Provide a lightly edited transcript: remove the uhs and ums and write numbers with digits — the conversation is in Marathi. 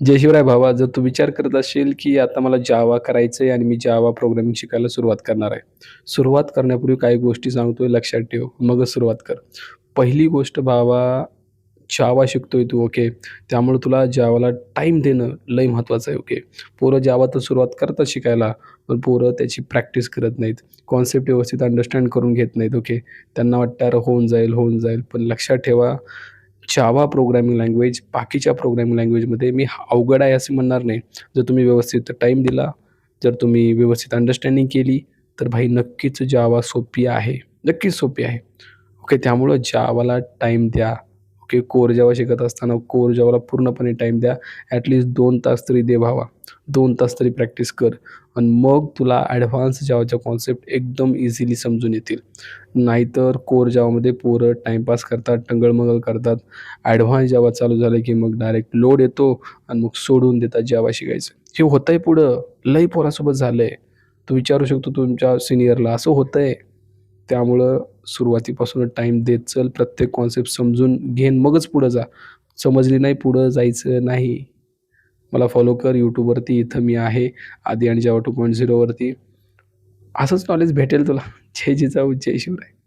जय शिवराय भावा. जर तू विचार करत असशील, की आता मला जावा करायचंय आणि मी जावा प्रोग्रामिंग शिकायला सुरुवात करणार आहे. सुरुवात करण्यापूर्वी काही गोष्टी सांगतोय लक्षात ठेव. मगच सुरुवात कर. पहिली गोष्ट भावा, जावा शिकतोय तू ओके. त्यामुळे तुला जावाला टाईम देणं लय महत्त्वाचं आहे ओके. पोरं जावा तर सुरुवात करतात शिकायला, पण पोरं त्याची प्रॅक्टिस करत नाहीत. कॉन्सेप्ट व्यवस्थित अंडरस्टँड करून घेत नाहीत ओके. त्यांना वाटतं अरे होऊन जाईल, होऊन जाईल. पण लक्षात ठेवा जावा प्रोग्रामिंग लँग्वेज बाकीच्या प्रोग्रामिंग लँग्वेजमध्ये मी अवघड आहे असं म्हणणार नाही. जर तुम्ही व्यवस्थित टाईम दिला, जर तुम्ही व्यवस्थित अंडरस्टँडिंग केली, तर भाई नक्कीच जावा सोपी आहे. नक्कीच सोपी आहे. ओके. त्यामुळं जावाला टाईम द्या. ओके. कोर जावा शिकत असताना कोर जावाला पूर्णपणे टाईम द्या. ॲटलीस्ट 2 तास तरी दे भावा. 2 तास तरी प्रॅक्टिस कर आणि मग तुला ॲडव्हान्स जावाच्या कॉन्सेप्ट एकदम इझिली समजून येतील. नाहीतर कोर जावामध्ये पोरं टाईमपास करतात, टंगळ-मंगळ करतात. ॲडव्हान्स जावा चालू झालं की मग डायरेक्ट लोड येतो आणि मग सोडून देतात जावा शिकायचं. हे होतंय पुढं. लई पोरांसोबत झालंय. तू विचारू शकतो तुमच्या सीनियरला, असं होतंय. त्यामुळं सुरुवातीपासूनच टाईम देत चल. प्रत्येक कॉन्सेप्ट समजून घे मगच पुढं जा. समजली नाही पुढं जायचं नाही. मला फॉलो कर YouTubeवरती. इथं मी आहे आदी आणि जावा 2.0 वरती. असंच नॉलेज भेटेल तुला. जय जिजाऊ, जय शिवराय.